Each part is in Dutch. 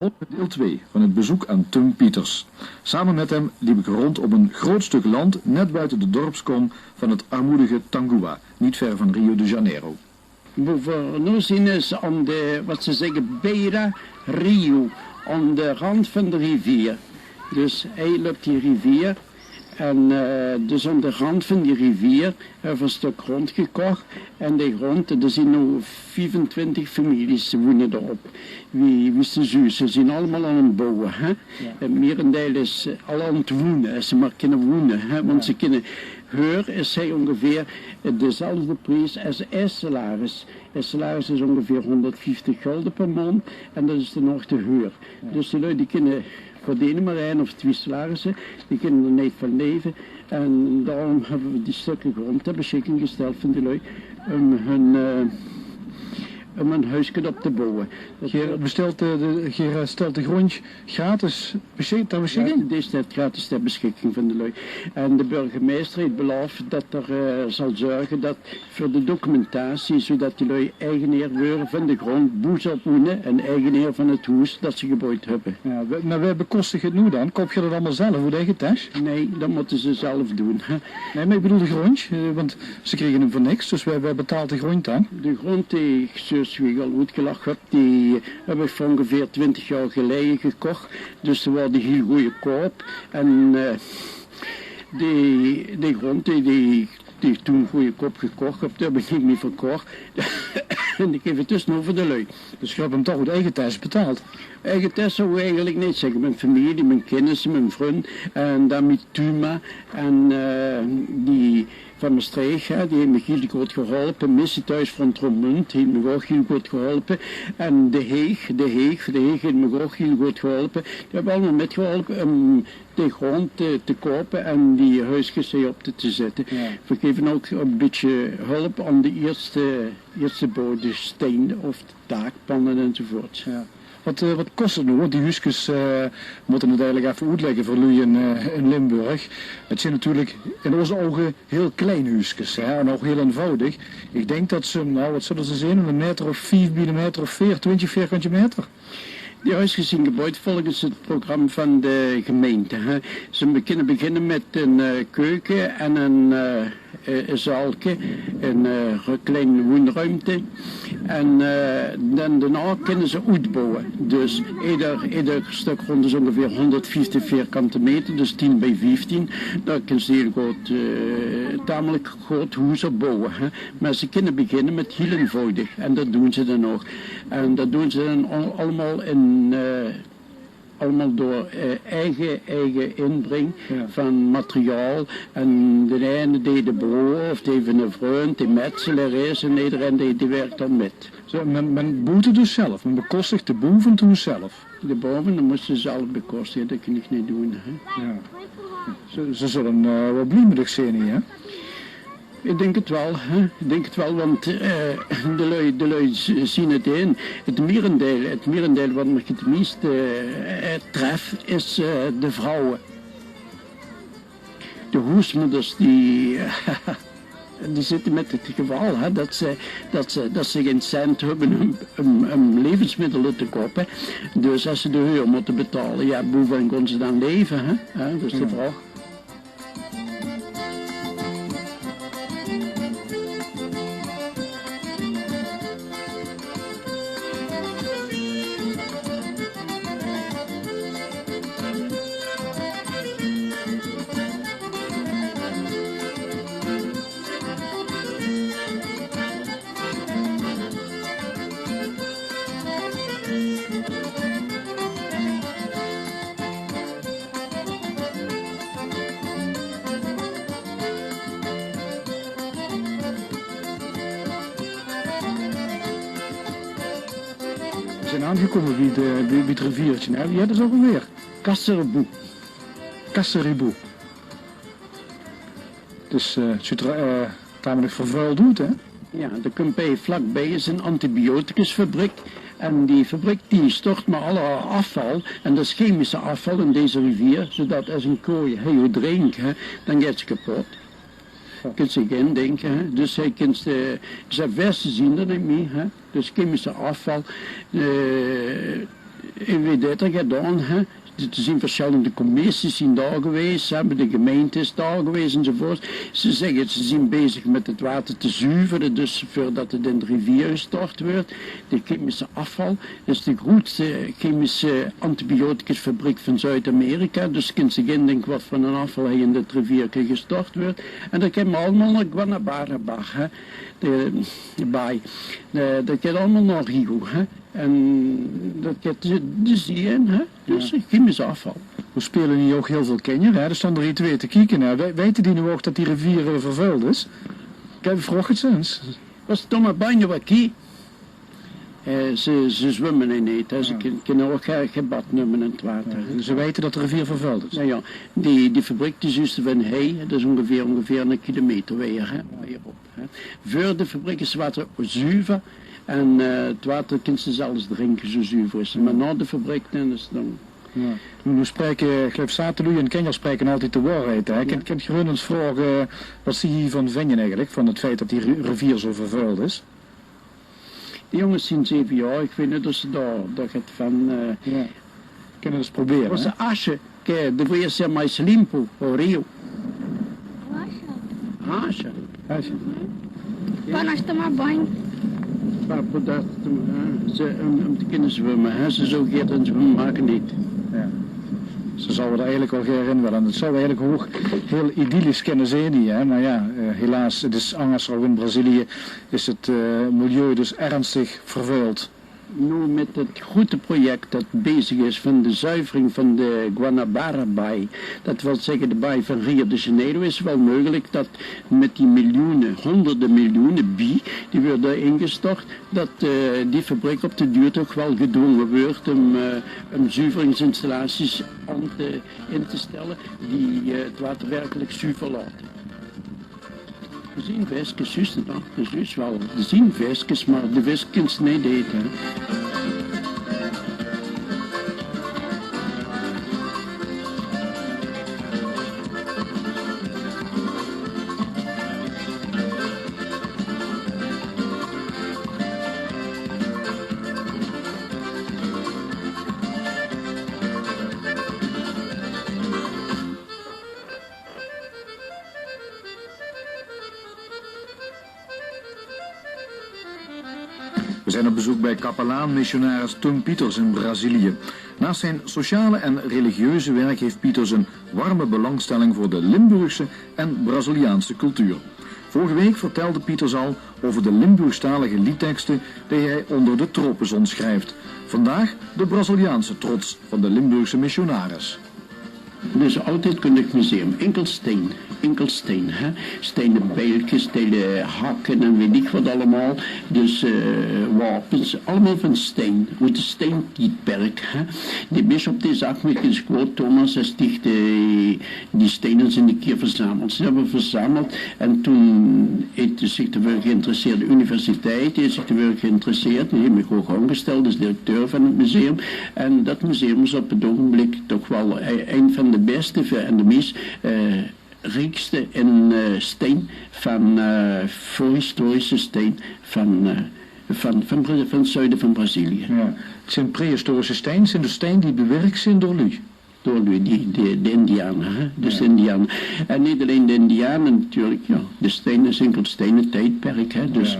Deel 2 van het bezoek aan Tung Pieters. Samen met hem liep ik rond op een groot stuk land net buiten de dorpskom van het armoedige Tangua, niet ver van Rio de Janeiro. Voor nu zien is aan de, wat ze zeggen, Beira Rio, aan de rand van de rivier. Dus hij loopt die rivier en dus aan de rand van die rivier hebben we een stuk grond gekocht. En die grond, er zijn nu 25 families wonen erop. Wie ze zuur, ze zijn allemaal aan het bouwen. Hè? Ja. Het merendeel is al aan het wonen, ze maar kunnen wonen. Hè? Want ze kunnen, huur is hij ongeveer dezelfde prijs als salaris. Het salaris is ongeveer 150 gulden per maand en dat is dan nog de huur. Ja. Dus de lui die kunnen verdienen maar 1 of 2 salarissen, die kunnen er niet van leven. En daarom hebben we die stukken grond ter beschikking gesteld van die lui om een huisje op te bouwen. Je stelt de grond gratis ter beschikking? Ja, die staat gratis ter beschikking van de lui. En de burgemeester heeft beloofd dat er zal zorgen dat voor de documentatie, zodat die lui eigenaar worden van de grond, boes op wonen en eigenaar van het huis dat ze gebouwd hebben. Ja, maar wij bekostigen het nu dan? Koop je dat allemaal zelf voor de eigen tas? Nee, dat moeten ze zelf doen. Hè. Nee, maar ik bedoel de grond, want ze kregen hem voor niks, dus wij betalen de grond dan. De grond die zoals ik al uitgelachen heb, die heb ik voor ongeveer 20 jaar geleden gekocht. Dus ze waren heel goedkoop. En die grond die ik toen goedkoop gekocht heb, die heb ik niet meer verkocht. En ik geef het dus over de lui. Dus je hebt hem toch uit eigen thuis betaald? Eigen thuis zou ik eigenlijk niet zeggen. Mijn familie, mijn kinderen, mijn vriend en dan met Tuma en die van Maastricht, die heeft me heel goed geholpen. Missie thuis van Trommunt heeft me ook heel goed geholpen. En de Heeg heeft me ook heel goed geholpen. Die hebben allemaal metgeholpen om de grond te kopen en die huisjes op te zetten. Ja. We geven ook een beetje hulp aan de eerste bouw, de steen of de daakpannen enzovoort. Ja. Wat kost het nu? Die huisjes moeten het eigenlijk even uitleggen voor jullie in Limburg. Het zijn natuurlijk in onze ogen heel kleine huisjes, en ook heel eenvoudig. Ik denk dat ze, nou wat zullen ze zijn, een meter of 4 bij een meter of 20 vierkante meter. Die huisjes zijn gebouwd volgens het programma van de gemeente. Hè. Ze kunnen beginnen met een keuken en een zaaltje, een kleine woonruimte. En dan daarna kunnen ze uitbouwen. Dus ieder stuk grond is ongeveer 150 vierkante meter, dus 10 bij 15. Daar kunnen ze heel goed, tamelijk groot huis opbouwen. Hè. Maar ze kunnen beginnen met heel eenvoudig en dat doen ze dan ook. En dat doen ze dan allemaal allemaal door eigen inbreng van materiaal. En de ene deed de broer of deed een vriend, die metselaar is en iedereen die werkt dan met. Zo, men boet het dus zelf, men bekostigt de boven toen zelf. De boven, dan moesten ze zelf bekostigen, dat kan ik niet doen. Hè. Ja. Ze zullen wel bloemerig zijn hier, hè? Ik denk het wel, hè? Ik denk het wel, want de lui zien het in. Het merendeel wat me het meest treft is de vrouwen. De huismoeders die zitten met het geval hè, dat ze geen cent hebben om levensmiddelen te kopen. Dus als ze de huur moeten betalen, ja, boven kunnen ze dan leven, hè? Dat is de vraag. We zijn aangekomen bij het riviertje. Hè? Ja, dat is ook alweer. Kasseribou. Dus het ziet er tamelijk vervuild uit, hè? Ja, er komt vlakbij is een antibioticusfabriek. En die fabriek die stort maar alle afval, en dat is chemische afval in deze rivier, zodat als een kooi heel drinkt, dan gaat ze kapot. Kunt zich indenken, hè. Dus hij kunt zijn versen zien er niet meer, hè. Dus chemische afval, weet dat er gedaan, hè. Er zijn verschillende commissies zijn daar geweest, hebben de gemeente is daar geweest enzovoort. Ze zeggen, ze zijn bezig met het water te zuiveren, dus voordat het in de rivier gestort wordt. De chemische afval is de grootste chemische antibioticusfabriek van Zuid-Amerika. Dus kun je geen denken wat van een afval hij in de rivier gestort wordt. En dat hebben we allemaal naar Guanabara-Bach, hè. De baai. Dat gaat allemaal naar Rio, hè. En dat gaat de zee in, hè. Dus chemisch afval. We spelen hier ook heel veel Kenia, hè? Er stonden er hier twee te kijken. Hè? Weten die nu ook dat die rivier vervuild is? Kijk, vroeg het eens. Was het maar bijna wat kie? Ze zwemmen in het, hè. Ze kunnen ook geen bad nemen in het water. Ze weten dat de rivier vervuild is? Ja. Die fabriek die zuster van Hey, dat is ongeveer een kilometer weer, hè. Hierop, hè. Voor de fabriek is het water zuiver. En het water kun je zelfs drinken, zo zuiver is het. Maar na de fabriek dan is het dan... Ja. Nu spreken, ik geloof Satelui en Kenia spreken altijd de waarheid. Hè? Ik heb gewoon eens vragen, wat zie je hiervan vinden eigenlijk, van het feit dat die rivier zo vervuild is? De jongens zien 7 jaar, ik weet niet of ze daar gaat van... Ja. Kunnen we eens proberen, was hè? de asje, kijk, de weer zijn mais limpo, o Rio. Asje. Asje. Para nós tomar banho. Om te kunnen zwemmen, hè. Ze zo geert en zwemmen maken niet. Ja. Ze zouden er eigenlijk wel geen willen. Het zou eigenlijk ook heel idyllisch kunnen zijn hier, hè? Maar ja, helaas, het is anders. Ook in Brazilië is het milieu dus ernstig vervuild. Nu met het grote project dat bezig is van de zuivering van de Guanabara-baai, dat wil zeggen de baai van Rio de Janeiro, is wel mogelijk dat met die miljoenen, honderden miljoenen die worden ingestort, dat die fabriek op de duur toch wel gedwongen wordt om zuiveringsinstallaties in te stellen die het water werkelijk zuiver laten. We zien visjes, juist en dat is wel. We zien visjes, maar de visjes niet eten. We zijn op bezoek bij kapelaan-missionaris Tung Pieters in Brazilië. Naast zijn sociale en religieuze werk heeft Pieters een warme belangstelling voor de Limburgse en Braziliaanse cultuur. Vorige week vertelde Pieters al over de Limburgstalige liedteksten die hij onder de tropenzon schrijft. Vandaag de Braziliaanse trots van de Limburgse missionaris. Dus Oudheidkundig Museum, enkel steen, hè. Stenen bijltjes, stenen hakken en weet ik wat allemaal. Dus wapens, allemaal van steen, uit de steentijdperk, hè. De bisschop die zag met zijn quote, Thomas, hij sticht die stenen zijn een keer verzameld. Ze hebben verzameld en toen heeft hij zich ervoor geïnteresseerd, de universiteit heeft zich ervoor geïnteresseerd, die heeft me ook aangesteld als directeur van het museum. En dat museum is op het ogenblik toch wel een van de beste en de meest rijkste in steen van voorhistorische steen van het zuiden van Brazilië. Ja. Het zijn prehistorische steen, zijn de steen die bewerkt zijn door lui. Door de Indianen, hè? Dus de Indianen. En niet alleen de Indianen natuurlijk, ja. De stenen is enkel stenen tijdperk, hè. Dus, ja.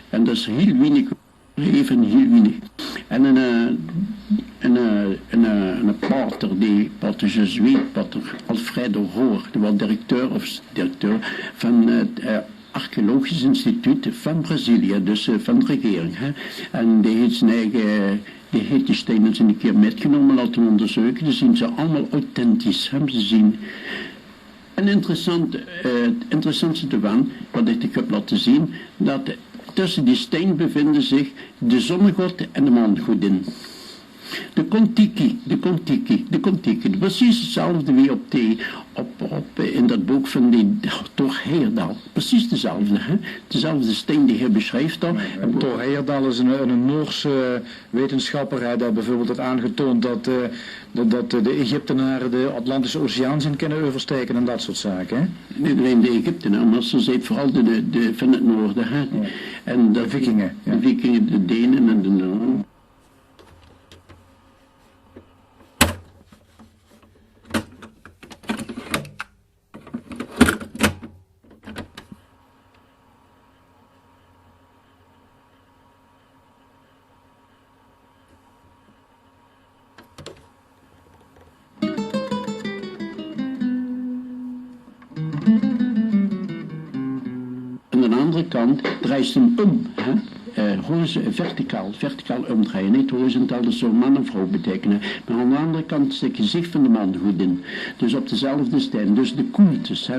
En dat is heel weinig, even heel weinig. En een pater Jezuïet, pater Alfredo Rohr, die was directeur van het Archeologisch Instituut van Brazilië, dus van de regering. Hè. En die heeft zijn eigen, die heeft die stenen eens een keer metgenomen, laten onderzoeken. Dan zien ze allemaal authentisch, hebben ze zien. En het interessantste ervan, wat ik heb laten zien, dat tussen die steen bevinden zich de zonnegod en de maangodin. De Kontiki, precies hetzelfde wie in dat boek van die Thor Heyerdahl. Precies dezelfde, hè? Dezelfde steen die hij beschrijft dan. En Thor Heyerdahl is een Noorse wetenschapper. Hij heeft bijvoorbeeld het aangetoond dat de Egyptenaren de Atlantische Oceaan zijn kunnen oversteken en dat soort zaken. Hè? Niet alleen de Egyptenaren, maar ze zijn vooral de van het noorden. Hè? Ja. En de Vikingen. Ja. De Vikingen, de Denen en de... andere kant draait ze hem om. Hè? Verticaal omdraaien, niet horizontaal, dat zou man en vrouw betekenen. Maar aan de andere kant is het gezicht van de man goed in. Dus op dezelfde steen. Dus de cultus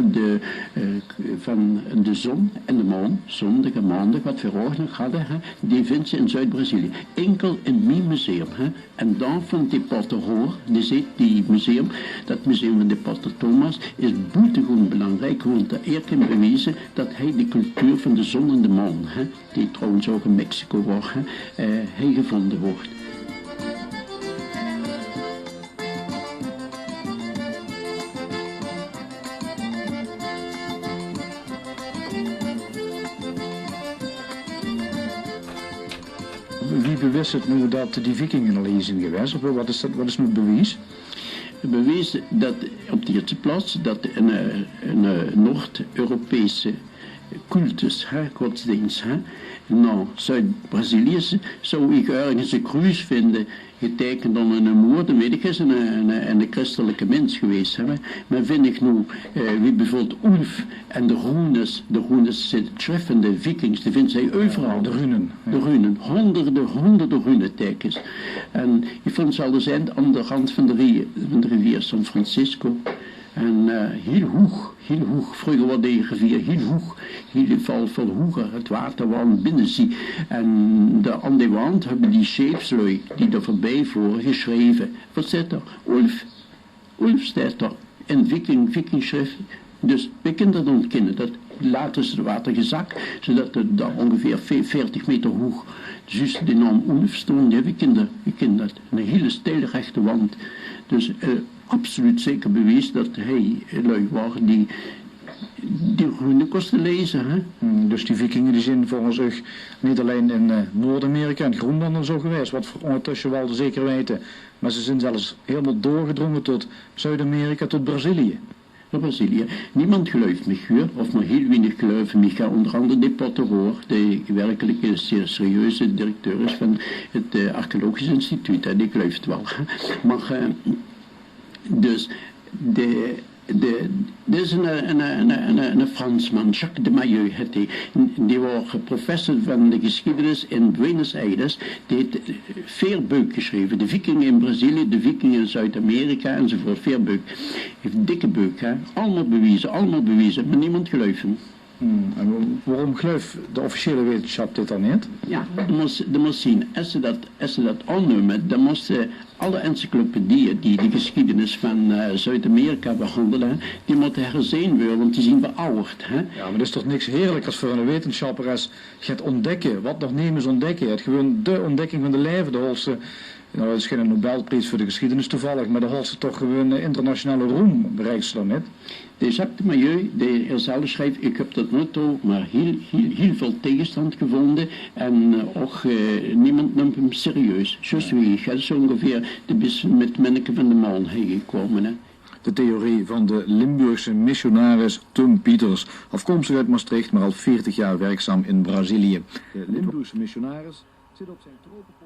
van de zon en de maan, zondag en maandag, wat we ook nog hadden, die vindt ze in Zuid-Brazilië. Enkel in mijn museum. En dan vond die Potter Hoor, die museum, dat museum van de Potter Thomas, is buitengewoon belangrijk, want de eer kan bewijzen dat hij de cultuur van de zon en de maan, die trouwens ook in Mexico wordt, hij gevonden wordt. Wie bewijst het nu dat die vikingen al hier zijn geweest? Of wat is nu het bewijs? Het bewijs dat op de eerste plaats dat een Noord-Europese cultus, godsdienst, nou, Zuid-Brazilië zou ik ergens een kruis vinden, getekend door een moordemedicus en een christelijke mens geweest hebben. Maar vind ik nu, wie bijvoorbeeld Ulf en de runes treffen de vikings, die vinden zij overal. De runen. Ja. De runen, honderden runentekens. En ik vond ze al zijn aan de rand van de rivier San Francisco. En heel hoog. Vroeger was die rivier heel hoog. Heel veel hoger. Het water was binnenzien. En aan de wand hebben die scheepslui die er voorbij voeren geschreven. Wat staat er? Ulf staat er. In vikingschrift. Dus we kunnen dat ontkennen. Dat later is het water gezakt. Zodat het daar ongeveer 40 meter hoog. Juist de naam Ulf stond. Ja, we kennen dat. Een hele steile rechte wand. Dus absoluut zeker bewezen dat hij lui was die runen kosten lezen. Hè? Dus die vikingen die zijn volgens u niet alleen in Noord-Amerika en Groenland en zo geweest, wat we ondertussen wel zeker weten, maar ze zijn zelfs helemaal doorgedrongen tot Zuid-Amerika, tot Brazilië. Brazilië. Niemand gelooft me hier, of maar heel weinig geloven me. Onder andere de Potter Hoor, die werkelijk een zeer serieuze directeur is van het Archeologisch Instituut. Die gelooft wel. Maar dus dit is een Fransman, Jacques de Mailleu heet hij. Die was professor van de geschiedenis in Buenos Aires. Die heeft 4 boeken geschreven. De vikingen in Brazilië, de vikingen in Zuid-Amerika enzovoort. 4 boeken. Heeft dikke boeken. Allemaal bewezen, maar niemand gelooft hem. En waarom gelooft de officiële wetenschap dit dan niet? Ja, je moet zien, als ze dat aannemen, dan moesten alle encyclopedieën die de geschiedenis van Zuid-Amerika behandelen, die moeten herzien worden, want die zijn verouderd. Hè? Ja, maar dat is toch niks heerlijkers voor een wetenschapper als je het ontdekken, wat nog niet eens ontdekken. Het gewoon de ontdekking van de leven, de holste. Nou, dat is geen Nobelprijs voor de geschiedenis toevallig, maar de holste toch gewoon internationale roem bereikt ze dan net. De Jacques de Mailleu, die zelf schrijft, ik heb dat nooit maar heel veel tegenstand gevonden en ook niemand neemt hem serieus. Zoals wie, dat is ongeveer de best met Menneke van de Maan heen gekomen. Hè. De theorie van de Limburgse missionaris Tum Pieters, afkomstig uit Maastricht, maar al 40 jaar werkzaam in Brazilië. De Limburgse missionaris zit op zijn tropen.